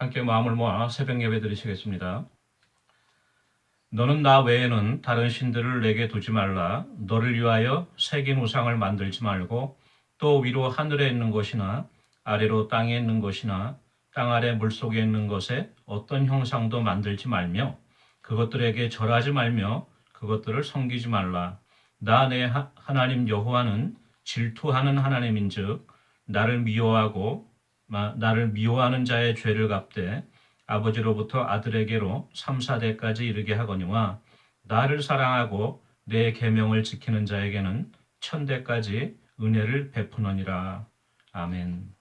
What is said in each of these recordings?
함께 마음을 모아 새벽 예배 드리시겠습니다. 너는 나 외에는 다른 신들을 내게 두지 말라. 너를 위하여 새긴 우상을 만들지 말고 또 위로 하늘에 있는 것이나 아래로 땅에 있는 것이나 땅 아래 물속에 있는 것에 어떤 형상도 만들지 말며 그것들에게 절하지 말며 그것들을 섬기지 말라. 나 내 하나님 여호와는 질투하는 하나님인즉 나를 미워하는 자의 죄를 갚되 아버지로부터 아들에게로 3, 4대까지 이르게 하거니와 나를 사랑하고 내 계명을 지키는 자에게는 1000대까지 은혜를 베푸느니라. 아멘.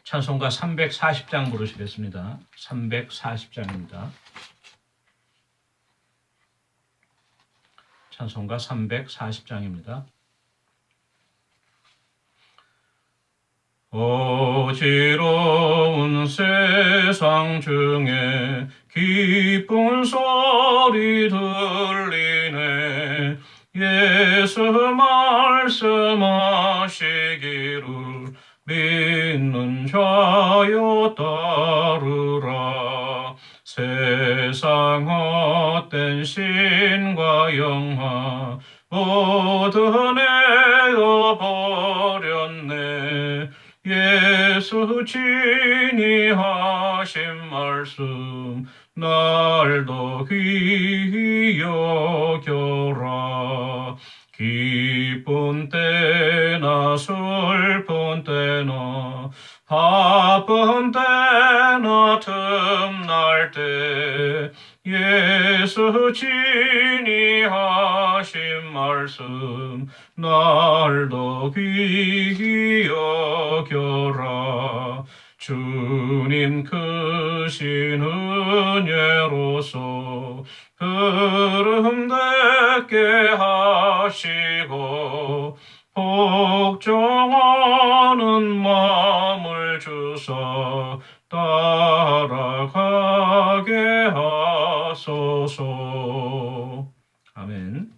찬송가 340장 부르시겠습니다. 340장입니다. 찬송가 340장입니다. 어지러운 세상 중에 기쁜 소리 들리네. 예수 말씀하시기를 믿는 자여 따르라. 세상 헛된 신과 영화 모두 내어버렸네. 예수 친히 하신 말씀 날도 귀히 여겨라. 기쁜 때나 슬픈 때나 바쁜 때나 틈날 때 예수 친히 하신 말씀 날도 귀히 여겨라. 주님 크신 은혜로서 흐름되게 하시고 복종하는 마음을 주사 따라가게 하소서. 아멘.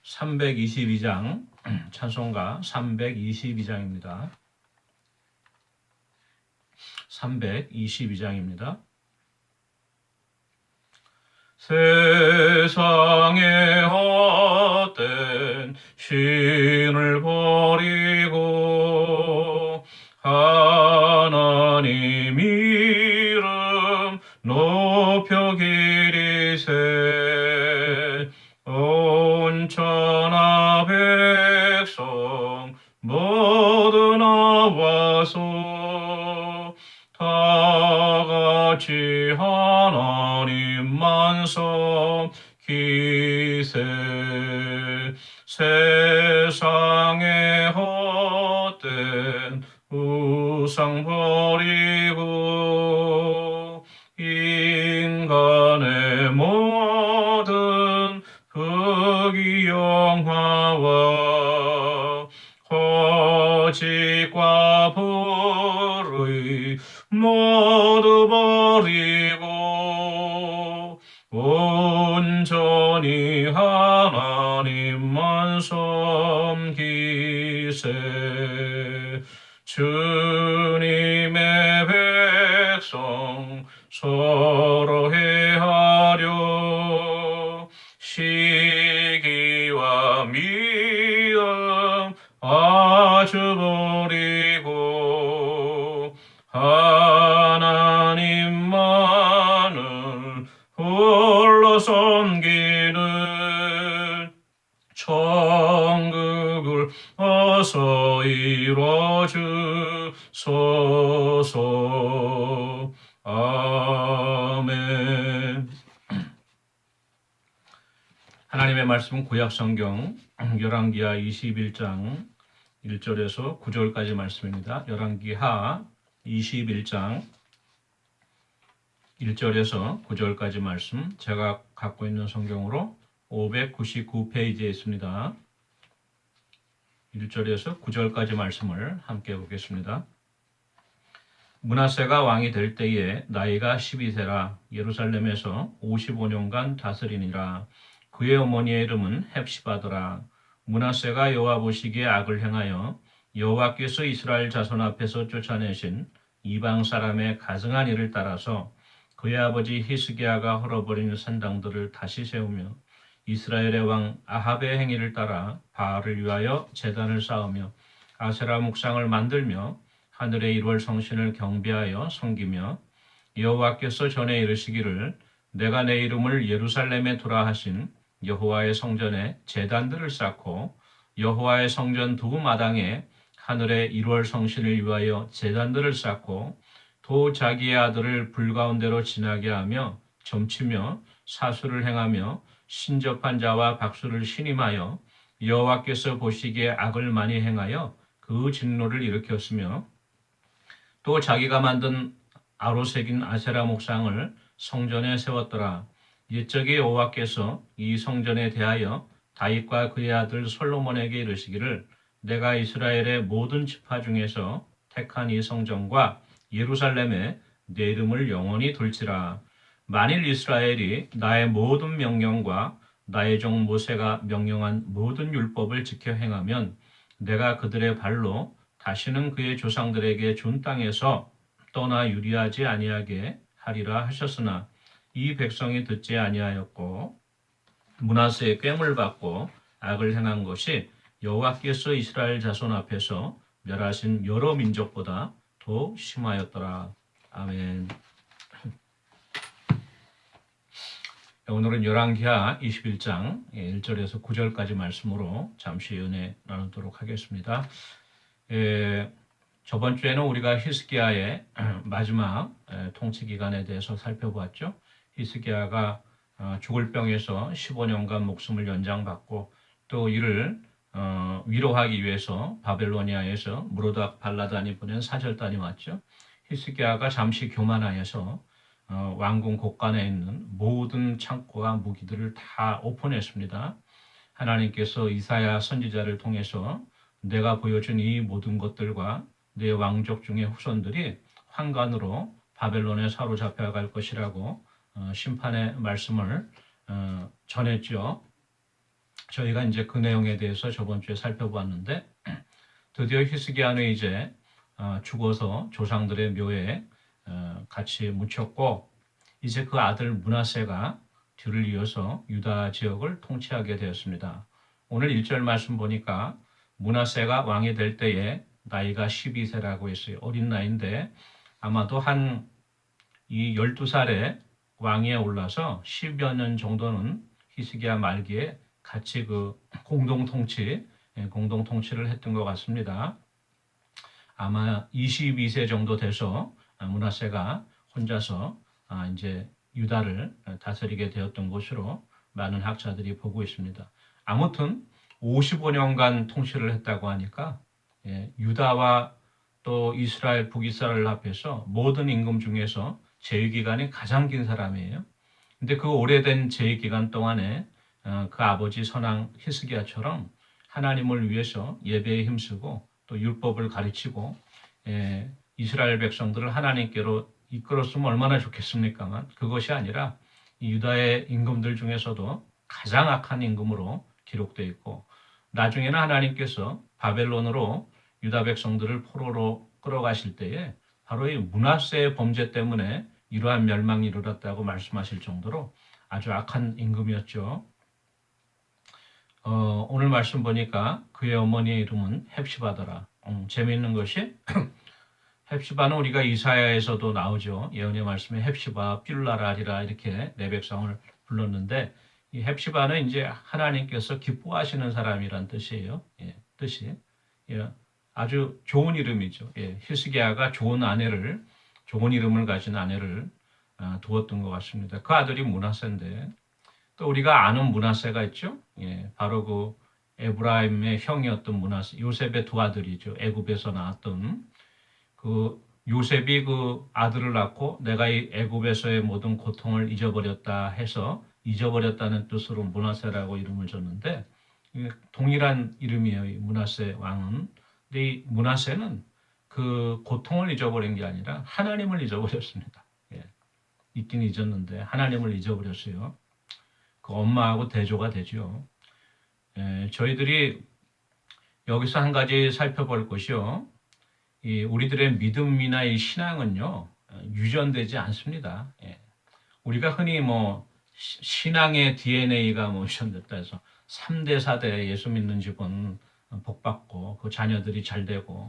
322장 찬송가 322장입니다. 322장입니다. 세상의 헛된 신을 버리고 하나님 이름 높여 기리세. 온 천하 백성 모두 나와서 다같이 하나님만 섬기세. 세상의 헛된 우상 버리고 인간의 모든 흑이 영화와 거짓과 불의 모두 버리고 온전히 하나님만 섬기세. 주님의 백성 서로 해하려 시기와 미움 아주 버리고 하나님만을 홀로 섬기는 천국을 어서 이뤄주소서. 아멘. 하나님의 말씀은 구약성경 열왕기하 21장 1절에서 9절까지 말씀입니다. 열왕기하 21장 1절에서 9절까지 말씀, 제가 갖고 있는 성경으로 599페이지에 있습니다. 1절에서 9절까지 말씀을 함께 보겠습니다. 므낫세가 왕이 될 때에 나이가 12세라. 예루살렘에서 55년간 다스리니라. 그의 어머니의 이름은 헵시바더라. 므낫세가 여호와 보시기에 악을 행하여 여호와께서 이스라엘 자손 앞에서 쫓아내신 이방 사람의 가증한 일을 따라서 그의 아버지 히스기야가 헐어버린 산당들을 다시 세우며 이스라엘의 왕 아합의 행위를 따라 바알을 위하여 제단을 쌓으며 아세라 묵상을 만들며 하늘의 1월 성신을 경배하여 섬기며 여호와께서 전에 이르시기를 내가 내 이름을 예루살렘에 두라 하신 여호와의 성전에 제단들을 쌓고 여호와의 성전 두 마당에 하늘의 1월 성신을 위하여 제단들을 쌓고 또 자기의 아들을 불 가운데로 지나게 하며 점치며 사수를 행하며 신접한 자와 박수를 신임하여 여호와께서 보시기에 악을 많이 행하여 그 진노를 일으켰으며 또 자기가 만든 아로 새긴 아세라 목상을 성전에 세웠더라. 옛적에 여호와께서 이 성전에 대하여 다윗과 그의 아들 솔로몬에게 이르시기를 내가 이스라엘의 모든 지파 중에서 택한 이 성전과 예루살렘에 내 이름을 영원히 둘지라. 만일 이스라엘이 나의 모든 명령과 나의 종 모세가 명령한 모든 율법을 지켜 행하면 내가 그들의 발로 다시는 그의 조상들에게 준 땅에서 떠나 유리하지 아니하게 하리라 하셨으나 이 백성이 듣지 아니하였고 므낫세의 꾀물 받고 악을 행한 것이 여호와께서 이스라엘 자손 앞에서 멸하신 여러 민족보다 더 심하였더라. 아멘. 오늘은 열왕기하 21장 1절에서 9절까지 말씀으로 잠시 은혜 나누도록 하겠습니다. 저번 주에는 우리가 히스기야의 마지막 통치 기간에 대해서 살펴보았죠. 히스기야가 죽을 병에서 15년간 목숨을 연장받고 또 이를 위로하기 위해서 바벨로니아에서 무로닥 발라단이 보낸 사절단이 왔죠. 히스기야가 잠시 교만하여서 왕궁 곳간에 있는 모든 창고와 무기들을 다 오픈했습니다. 하나님께서 이사야 선지자를 통해서 내가 보여준 이 모든 것들과 내 왕족 중의 후손들이 환관으로 바벨론에 사로잡혀갈 것이라고 심판의 말씀을 전했죠. 저희가 이제 그 내용에 대해서 저번 주에 살펴보았는데 드디어 히스기야는 이제 죽어서 조상들의 묘에 같이 묻혔고 이제 그 아들 므낫세가 뒤를 이어서 유다 지역을 통치하게 되었습니다. 오늘 1절 말씀 보니까 므낫세가 왕이 될 때에 나이가 12세라고 했어요. 어린 나이인데 아마도 한 이 12살에 왕위에 올라서 10여 년 정도는 히스기야 말기에 같이 그 공동 통치를 했던 것 같습니다. 아마 22세 정도 돼서 므낫세가 혼자서 이제 유다를 다스리게 되었던 것으로 많은 학자들이 보고 있습니다. 아무튼 55년간 통치를 했다고 하니까 유다와 또 이스라엘 북이스라엘 앞에서 모든 임금 중에서 재위기간이 가장 긴 사람이에요. 근데 그 오래된 재위기간 동안에 그 아버지 선왕 히스기야처럼 하나님을 위해서 예배에 힘쓰고 또 율법을 가르치고 이스라엘 백성들을 하나님께로 이끌었으면 얼마나 좋겠습니까만 그것이 아니라 유다의 임금들 중에서도 가장 악한 임금으로 기록되어 있고 나중에는 하나님께서 바벨론으로 유다 백성들을 포로로 끌어가실 때에 바로 이 므낫세의 범죄 때문에 이러한 멸망이 이르렀다고 말씀하실 정도로 아주 악한 임금이었죠. 오늘 말씀 보니까 그의 어머니의 이름은 헵시바더라. 재미있는 것이 헵시바는 우리가 이사야에서도 나오죠. 예언의 말씀에 헵시바 뷸라라리라 이렇게 내 백성을 불렀는데 이 헵시바는 이제 하나님께서 기뻐하시는 사람이란 뜻이에요. 뜻이 아주 좋은 이름이죠. 히스기야가 좋은 이름을 가진 아내를 두었던 것 같습니다. 그 아들이 므낫세인데 또 우리가 아는 므낫세가 있죠. 바로 그 에브라임의 형이었던 므낫세, 요셉의 두 아들이죠. 애굽에서 나왔던 그 요셉이 그 아들을 낳고 내가 이 애굽에서의 모든 고통을 잊어버렸다 해서 잊어버렸다는 뜻으로 므낫세라고 이름을 줬는데 동일한 이름이에요. 이 므낫세 왕은. 근데 이 므낫세는 그 고통을 잊어버린 게 아니라 하나님을 잊어버렸습니다. 있긴 잊었는데 하나님을 잊어버렸어요. 그 엄마하고 대조가 되죠. 저희들이 여기서 한 가지 살펴볼 것이요. 이 우리들의 믿음이나 이 신앙은요, 유전되지 않습니다. 예. 우리가 흔히 뭐 신앙의 DNA가 뭐 유전됐다 해서 3대, 4대 예수 믿는 집은 복받고 그 자녀들이 잘 되고,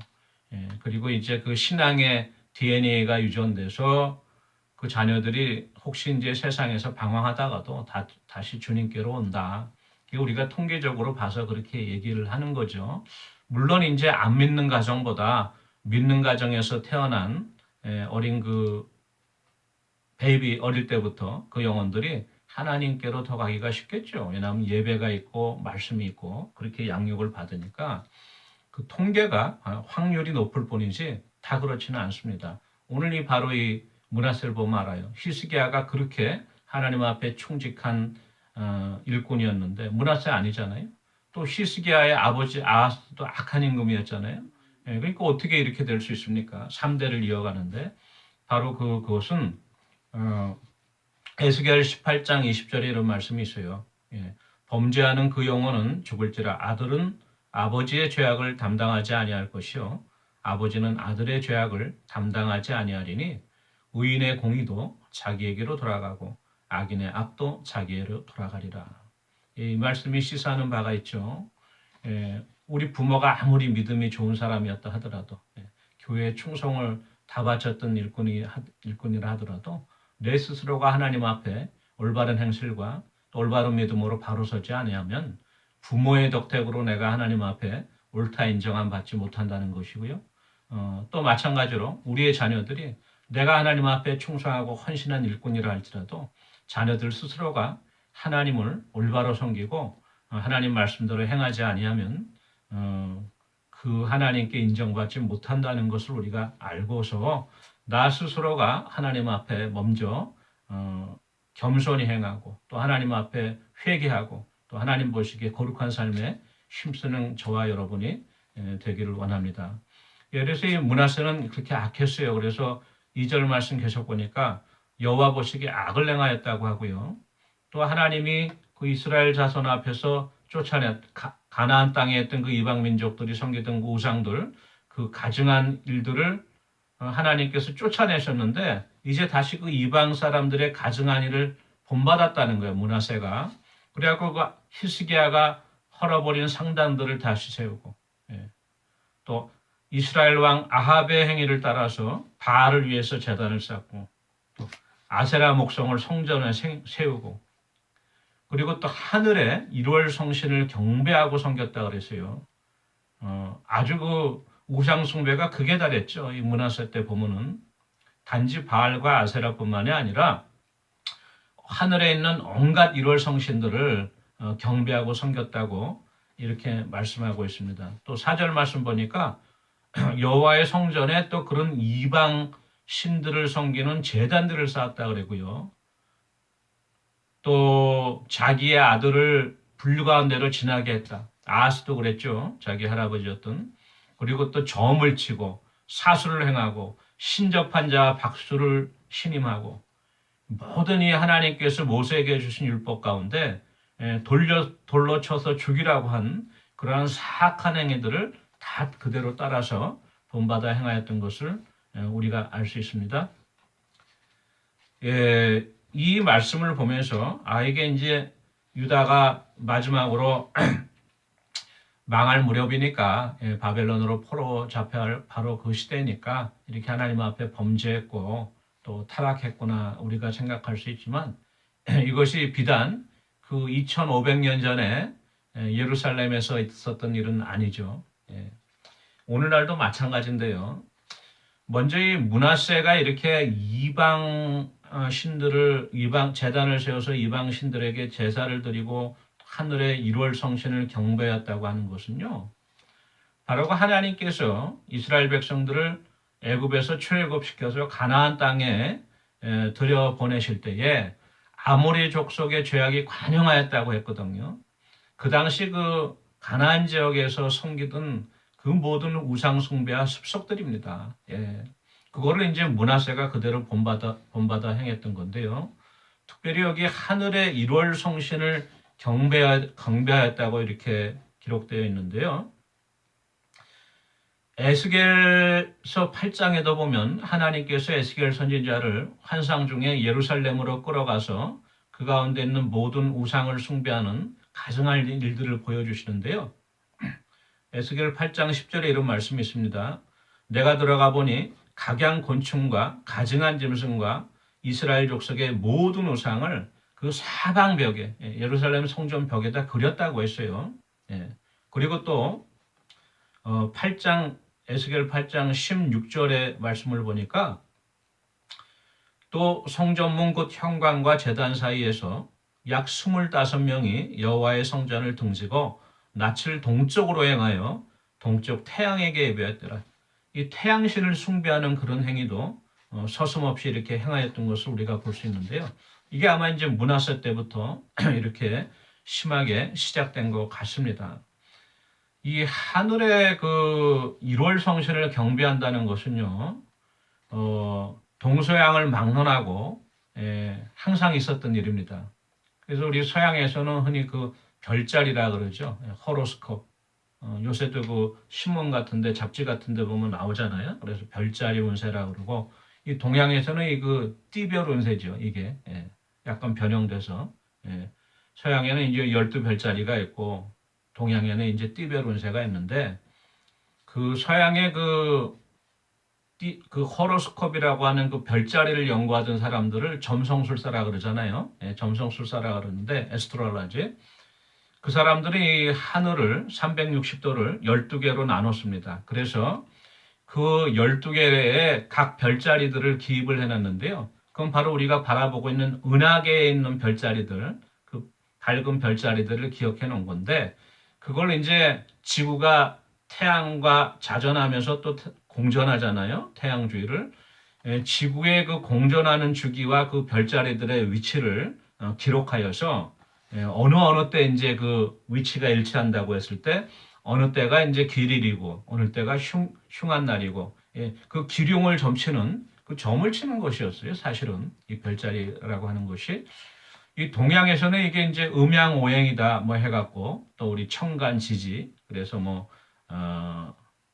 예. 그리고 이제 그 신앙의 DNA가 유전돼서 그 자녀들이 혹시 이제 세상에서 방황하다가도 다시 주님께로 온다. 우리가 통계적으로 봐서 그렇게 얘기를 하는 거죠. 물론 이제 안 믿는 가정보다 믿는 가정에서 태어난 어린 그 베이비 어릴 때부터 그 영혼들이 하나님께로 더 가기가 쉽겠죠. 왜냐하면 예배가 있고 말씀이 있고 그렇게 양육을 받으니까 그 통계가 확률이 높을 뿐이지 다 그렇지는 않습니다. 오늘 이 바로 이 므낫세를 보면 알아요. 히스기야가 그렇게 하나님 앞에 충직한 일꾼이었는데 므낫세 아니잖아요. 또 히스기야의 아버지 아하스도 악한 임금이었잖아요. 그러니까 어떻게 이렇게 될 수 있습니까? 3대를 이어가는데 바로 그것은 에스겔 18장 20절에 이런 말씀이 있어요. 범죄하는 그 영혼은 죽을지라 아들은 아버지의 죄악을 담당하지 아니할 것이요 아버지는 아들의 죄악을 담당하지 아니하리니 의인의 공의도 자기에게로 돌아가고 악인의 악도 자기에게로 돌아가리라. 이 말씀이 시사하는 바가 있죠. 우리 부모가 아무리 믿음이 좋은 사람이었다 하더라도 교회에 충성을 다 바쳤던 일꾼이라 하더라도 내 스스로가 하나님 앞에 올바른 행실과 올바른 믿음으로 바로 서지 아니하면 부모의 덕택으로 내가 하나님 앞에 옳다 인정함 받지 못한다는 것이고요. 또 마찬가지로 우리의 자녀들이 내가 하나님 앞에 충성하고 헌신한 일꾼이라 할지라도 자녀들 스스로가 하나님을 올바로 섬기고 하나님 말씀대로 행하지 아니하면 그 하나님께 인정받지 못한다는 것을 우리가 알고서 나 스스로가 하나님 앞에 먼저 겸손히 행하고 또 하나님 앞에 회개하고 또 하나님 보시기에 거룩한 삶에 힘쓰는 저와 여러분이 되기를 원합니다. 그래서 이 므낫세는 그렇게 악했어요. 그래서 2절 말씀 계속 보니까 여호와 보시기에 악을 행하였다고 하고요. 또 하나님이 그 이스라엘 자손 앞에서 가나안 땅에 있던 그 이방 민족들이 섬기던 그 우상들 그 가증한 일들을 하나님께서 쫓아내셨는데 이제 다시 그 이방 사람들의 가증한 일을 본받았다는 거예요. 므낫세가. 그래갖고 그 히스기야가 헐어버린 상단들을 다시 세우고 또 이스라엘 왕 아합의 행위를 따라서 바알을 위해서 제단을 쌓고 또 아세라 목성을 성전에 세우고 그리고 또 하늘에 1월 성신을 경배하고 섬겼다 그랬어요. 아주 그 우상 숭배가 극에 달했죠. 이 므낫세 때 보면은 단지 바알과 아세라뿐만이 아니라 하늘에 있는 온갖 1월 성신들을 경배하고 섬겼다고 이렇게 말씀하고 있습니다. 또 4절 말씀 보니까 여호와의 성전에 또 그런 이방 신들을 섬기는 제단들을 쌓았다 그러고요. 또 자기의 아들을 불가운데로 지나게 했다. 아하스도 그랬죠. 자기 할아버지였던. 그리고 또 점을 치고 사수를 행하고 신접한 자 박수를 신임하고 모든 이 하나님께서 모세에게 주신 율법 가운데 돌로 쳐서 죽이라고 한 그러한 사악한 행위들을 다 그대로 따라서 본받아 행하였던 것을 우리가 알 수 있습니다. 이 말씀을 보면서 이게 이제 유다가 마지막으로 망할 무렵이니까 바벨론으로 포로 잡혀야 할 바로 그 시대니까 이렇게 하나님 앞에 범죄했고 또 타락했구나 우리가 생각할 수 있지만 이것이 비단 그 2500년 전에 예루살렘에서 있었던 일은 아니죠. 오늘날도 마찬가지인데요. 먼저 이 므낫세가 이렇게 이방 신들을 이방 제단을 세워서 이방 신들에게 제사를 드리고 하늘의 1월 성신을 경배했다고 하는 것은요. 바로 그 하나님께서 이스라엘 백성들을 애굽에서 출애굽시켜서 가나안 땅에 들여 보내실 때에 아모리 족속의 죄악이 관영하였다고 했거든요. 그 당시 그 가나안 지역에서 섬기던 그 모든 우상 숭배와 습속들입니다. 그거를 이제 므낫세가 그대로 본받아 행했던 건데요. 특별히 여기 하늘의 1월 성신을 경배하였다고 이렇게 기록되어 있는데요. 에스겔서 8장에도 보면 하나님께서 에스겔 선지자를 환상 중에 예루살렘으로 끌어가서 그 가운데 있는 모든 우상을 숭배하는 가증할 일들을 보여주시는데요. 에스겔 8장 10절에 이런 말씀이 있습니다. 내가 들어가 보니 각양 곤충과 가증한 짐승과 이스라엘 족속의 모든 우상을 그 사방벽에 예루살렘 성전 벽에다 그렸다고 했어요. 그리고 또 8장 에스겔 8장 16절의 말씀을 보니까 또 성전문 곧 현관과 제단 사이에서 약 25명이 여호와의 성전을 등지고 낯을 동쪽으로 향하여 동쪽 태양에게 예배했더라. 이 태양신을 숭배하는 그런 행위도 서슴없이 이렇게 행하였던 것을 우리가 볼 수 있는데요. 이게 아마 이제 문하세 때부터 이렇게 심하게 시작된 것 같습니다. 이 하늘의 그 1월 성신을 경배한다는 것은요, 동서양을 막론하고 항상 있었던 일입니다. 그래서 우리 서양에서는 흔히 그 별자리라 그러죠. 호로스콥. 요새도 그 신문 같은데 잡지 같은데 보면 나오잖아요. 그래서 별자리 운세라 그러고 이 동양에서는 이 그 띠별 운세죠. 이게 약간 변형돼서 서양에는 이제 12별자리가 있고 동양에는 이제 띠별 운세가 있는데 그 서양의 그 호로스콥이라고 하는 그 별자리를 연구하던 사람들을 점성술사라 그러잖아요. 점성술사라 그러는데 에스트롤라지. 그 사람들이 하늘을 360도를 12개로 나눴습니다. 그래서 그 12개의 각 별자리들을 기입을 해놨는데요. 그건 바로 우리가 바라보고 있는 은하계에 있는 별자리들, 그 밝은 별자리들을 기억해 놓은 건데 그걸 이제 지구가 태양과 자전하면서 또 공전하잖아요. 태양 주위를. 지구의 그 공전하는 주기와 그 별자리들의 위치를 기록하여서 어느 때 이제 그 위치가 일치한다고 했을 때 어느 때가 이제 길일이고 어느 때가 흉한 날이고 그 기륭을 점치는 그 점을 치는 것이었어요. 사실은 이 별자리라고 하는 것이 이 동양에서는 이게 이제 음양오행이다 뭐 해갖고 또 우리 청간지지 그래서 뭐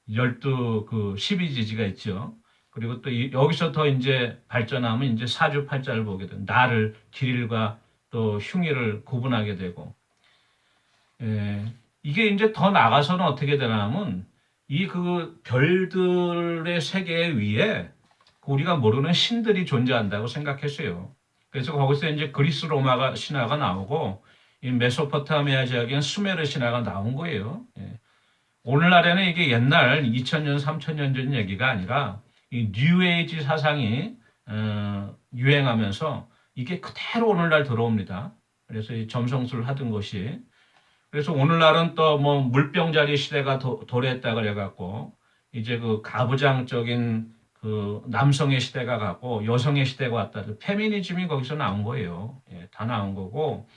12지지가 있죠. 그리고 또 여기서 더 이제 발전하면 이제 사주팔자를 보게 되는 날을 길일과 또 흉일을 구분하게 되고 이게 이제 더 나가서는 어떻게 되냐면 이 그 별들의 세계 위에 우리가 모르는 신들이 존재한다고 생각했어요. 그래서 거기서 이제 그리스 로마 신화가 나오고 이 메소포타미아 지역엔 수메르 신화가 나온 거예요. 오늘날에는 이게 옛날 2000년, 3000년 전 얘기가 아니라 이 뉴에이지 사상이 유행하면서 이게 그대로 오늘날 들어옵니다. 그래서 이 점성술 하던 것이 그래서 오늘날은 또 뭐 물병자리 시대가 도래했다 그래갖고 이제 그 가부장적인 그 남성의 시대가 가고 여성의 시대가 왔다. 페미니즘이 거기서 나온 거예요. 다 나온 거고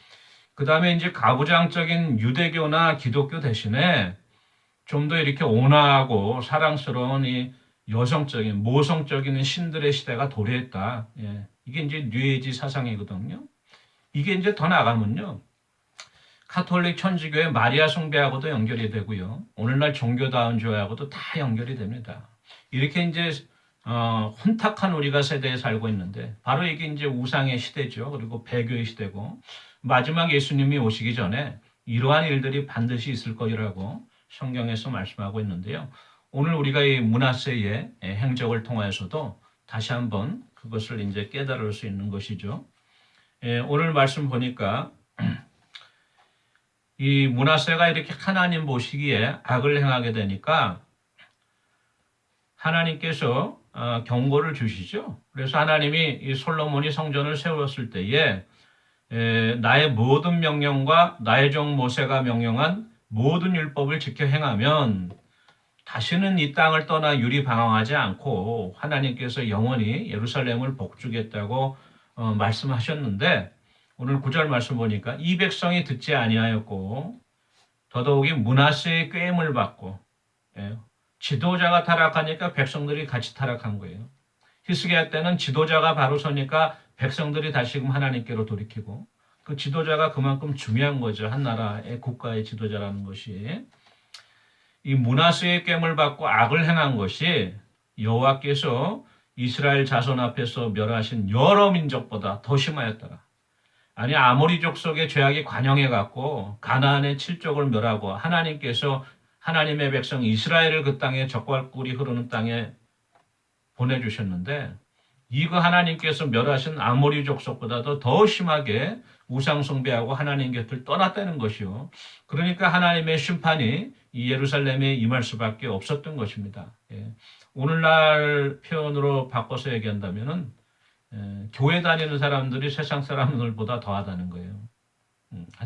그 다음에 이제 가부장적인 유대교나 기독교 대신에 좀 더 이렇게 온화하고 사랑스러운 이 여성적인 모성적인 신들의 시대가 도래했다. 이게 이제 뉴에이지 사상이거든요. 이게 이제 더 나가면요. 카톨릭 천주교의 마리아 숭배하고도 연결이 되고요. 오늘날 종교다운주의하고도 다 연결이 됩니다. 이렇게 이제 혼탁한 우리가 세대에 살고 있는데 바로 이게 이제 우상의 시대죠. 그리고 배교의 시대고 마지막 예수님이 오시기 전에 이러한 일들이 반드시 있을 거라고 성경에서 말씀하고 있는데요. 오늘 우리가 이 므낫세의 행적을 통하여서도 다시 한번 그것을 이제 깨달을 수 있는 것이죠. 오늘 말씀 보니까 이 므낫세가 이렇게 하나님 보시기에 악을 행하게 되니까 하나님께서 경고를 주시죠. 그래서 하나님이 이 솔로몬이 성전을 세웠을 때에 나의 모든 명령과 나의 종 모세가 명령한 모든 율법을 지켜 행하면 다시는 이 땅을 떠나 유리방황하지 않고 하나님께서 영원히 예루살렘을 복주겠다고 말씀하셨는데 오늘 9절 말씀 보니까 이 백성이 듣지 아니하였고 더더욱이 므낫세의 꾀임을 받고 지도자가 타락하니까 백성들이 같이 타락한 거예요. 히스기야 때는 지도자가 바로 서니까 백성들이 다시금 하나님께로 돌이키고 그 지도자가 그만큼 중요한 거죠. 한 나라의 국가의 지도자라는 것이. 이 므낫세의 깸을 받고 악을 행한 것이 여호와께서 이스라엘 자손 앞에서 멸하신 여러 민족보다 더 심하였더라. 아니 아모리족 속의 죄악이 관영해 갖고 가나안의 칠족을 멸하고 하나님께서 하나님의 백성 이스라엘을 그 땅에 젖과 꿀이 흐르는 땅에 보내주셨는데 이거 하나님께서 멸하신 아모리 족속보다도 더 심하게 우상 숭배하고 하나님 곁을 떠났다는 것이요. 그러니까 하나님의 심판이 이 예루살렘에 임할 수밖에 없었던 것입니다. 예. 오늘날 표현으로 바꿔서 얘기한다면은 교회 다니는 사람들이 세상 사람들보다 더하다는 거예요.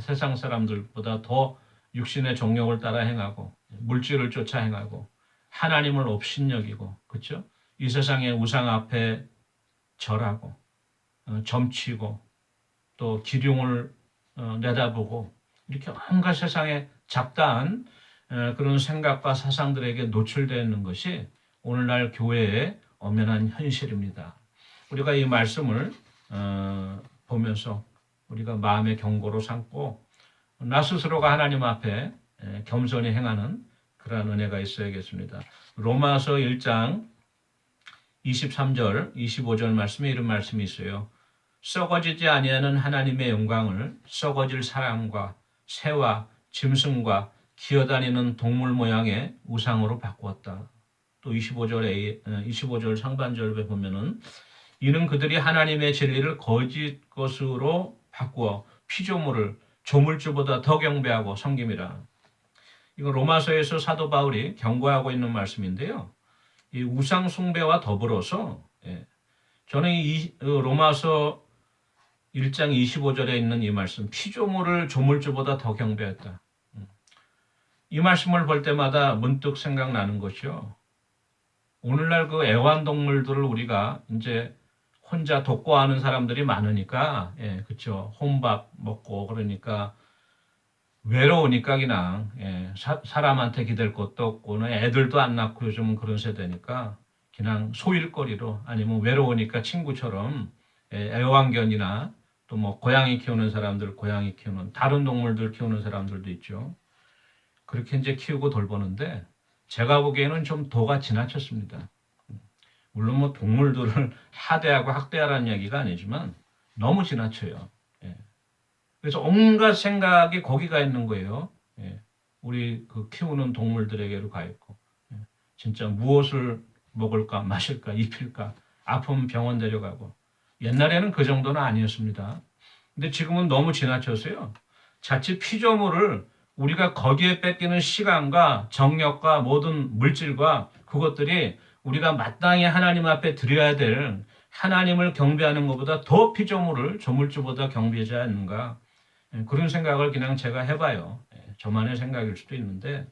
세상 사람들보다 더 육신의 정욕을 따라 행하고 물질을 쫓아 행하고 하나님을 업신여기고 그렇죠? 이 세상의 우상 앞에 절하고 점치고 또 기륭을 내다보고 이렇게 온갖 세상의 잡다한 그런 생각과 사상들에게 노출되어 있는 것이 오늘날 교회의 엄연한 현실입니다. 우리가 이 말씀을 보면서 우리가 마음의 경고로 삼고 나 스스로가 하나님 앞에 겸손히 행하는 그러한 은혜가 있어야겠습니다. 로마서 1장 23절, 25절 말씀에 이런 말씀이 있어요. 썩어지지 아니하는 하나님의 영광을 썩어질 사람과 새와 짐승과 기어다니는 동물 모양의 우상으로 바꾸었다. 또 25절 상반절에 보면은 이는 그들이 하나님의 진리를 거짓 것으로 바꾸어 피조물을 조물주보다 더 경배하고 섬김이라. 이거 로마서에서 사도 바울이 경고하고 있는 말씀인데요. 이 우상 숭배와 더불어서 저는 이 로마서 1장 25절에 있는 이 말씀 피조물을 조물주보다 더 경배했다. 이 말씀을 볼 때마다 문득 생각나는 것이요. 오늘날 그 애완동물들을 우리가 이제 혼자 독거하는 사람들이 많으니까 그렇죠. 혼밥 먹고 그러니까 외로우니까 그냥 사람한테 기댈 것도 없고 애들도 안 낳고 요즘은 그런 세대니까 그냥 소일거리로 아니면 외로우니까 친구처럼 애완견이나 또 뭐 고양이 키우는 사람들 고양이 키우는 다른 동물들 키우는 사람들도 있죠. 그렇게 이제 키우고 돌보는데 제가 보기에는 좀 도가 지나쳤습니다. 물론 뭐 동물들을 하대하고 학대하라는 얘기가 아니지만 너무 지나쳐요. 그래서 온갖 생각이 거기가 있는 거예요. 우리 그 키우는 동물들에게로 가 있고, 진짜 무엇을 먹을까, 마실까, 입힐까, 아프면 병원 데려가고. 옛날에는 그 정도는 아니었습니다. 근데 지금은 너무 지나쳤어요. 자칫 피조물을 우리가 거기에 뺏기는 시간과 정력과 모든 물질과 그것들이 우리가 마땅히 하나님 앞에 드려야 될 하나님을 경배하는 것보다 더 피조물을 조물주보다 경배하지 않는가. 그런 생각을 그냥 제가 해봐요. 저만의 생각일 수도 있는데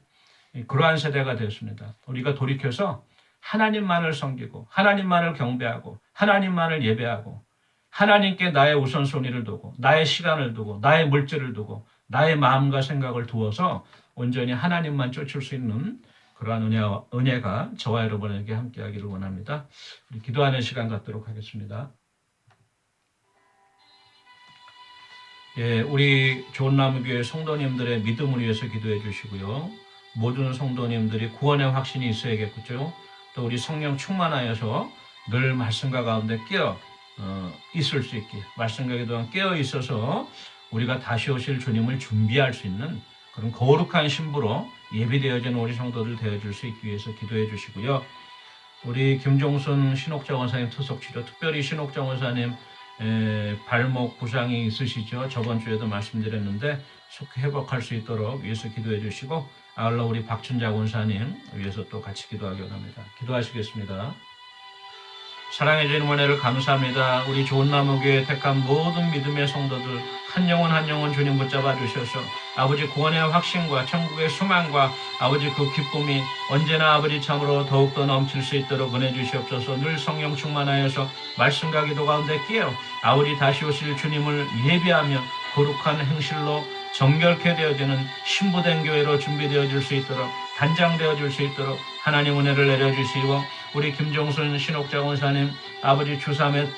그러한 세대가 되었습니다. 우리가 돌이켜서 하나님만을 섬기고 하나님만을 경배하고 하나님만을 예배하고 하나님께 나의 우선순위를 두고 나의 시간을 두고 나의 물질을 두고 나의 마음과 생각을 두어서 온전히 하나님만 쫓을 수 있는 그러한 은혜가 저와 여러분에게 함께하기를 원합니다. 우리 기도하는 시간 갖도록 하겠습니다. 우리 좋은나무교회 성도님들의 믿음을 위해서 기도해 주시고요. 모든 성도님들이 구원의 확신이 있어야겠죠. 또 우리 성령 충만하여서 늘 말씀과 가운데 깨어 있을 수 있게 말씀과 기도한 깨어 있어서 우리가 다시 오실 주님을 준비할 수 있는 그런 거룩한 신부로 예비되어진 우리 성도들 되어줄 수 있기 위해서 기도해 주시고요. 우리 김종순 신옥자 원사님 투석치료 특별히 신옥자 원사님 발목 부상이 있으시죠. 저번 주에도 말씀드렸는데 속히 회복할 수 있도록 위해서 기도해 주시고 아울러 우리 박춘자 원사님 위해서 또 같이 기도하기 원합니다. 기도하시겠습니다. 사랑해 주시는 은혜를 감사합니다. 우리 좋은나무교회 택한 모든 믿음의 성도들 한 영혼 한 영혼 주님 붙잡아 주셔서 아버지 구원의 확신과 천국의 소망과 아버지 그 기쁨이 언제나 아버지 참으로 더욱더 넘칠 수 있도록 은혜 주시옵소서. 늘 성령 충만하여서 말씀과 기도 가운데 깨어 아버지 다시 오실 주님을 예비하며 거룩한 행실로 정결케 되어지는 신부된 교회로 준비되어질 수 있도록 단장되어질 수 있도록 하나님 은혜를 내려주시고 우리 김종순 신옥자 원사님 아버지 주3의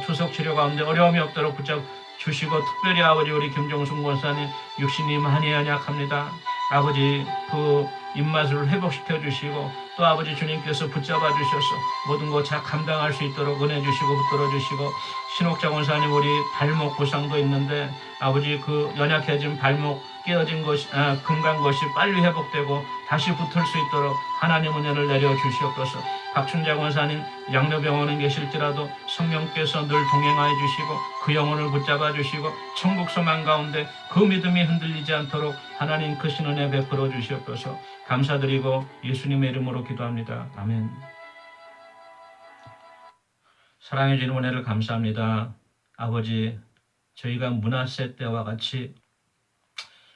투석 치료 가운데 어려움이 없도록 붙잡 주시고 특별히 아버지 우리 김종순 원사님 육신이 많이 연약합니다. 아버지 그 입맛을 회복시켜 주시고 또 아버지 주님께서 붙잡아 주셔서 모든 것 잘 감당할 수 있도록 은혜 주시고 붙들어 주시고 신옥자 권사님 우리 발목 부상도 있는데 아버지 그 연약해진 발목 깨어진 것이 금간 것이 빨리 회복되고 다시 붙을 수 있도록 하나님 은혜를 내려 주시옵소서. 박춘자 권사님 양로병원에 계실지라도 성령께서 늘 동행하여 주시고 그 영혼을 붙잡아 주시고 천국 소망 가운데 그 믿음이 흔들리지 않도록 하나님 크신 은혜 베풀어 주시옵소서. 감사드리고 예수님의 이름으로 기도합니다. 아멘. 사랑해 주는 은혜를 감사합니다. 아버지, 저희가 므낫세 때와 같이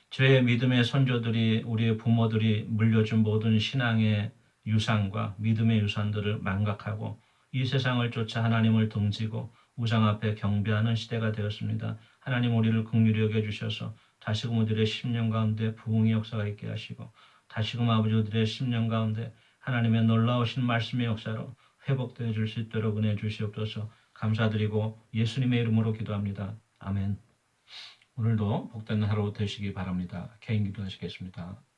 저의 믿음의 선조들이 우리의 부모들이 물려준 모든 신앙의 유산과 믿음의 유산들을 망각하고 이 세상을 쫓아 하나님을 등지고 우상 앞에 경배하는 시대가 되었습니다. 하나님 우리를 긍휼히 여겨주셔서 다시금 우리들의 심령 가운데 부흥의 역사가 있게 하시고 다시금 아버지 우리들의 심령 가운데 하나님의 놀라우신 말씀의 역사로 회복되어 줄 수 있도록 은혜 주시옵소서. 감사드리고 예수님의 이름으로 기도합니다. 아멘. 오늘도 복된 하루 되시기 바랍니다. 개인 기도하시겠습니다.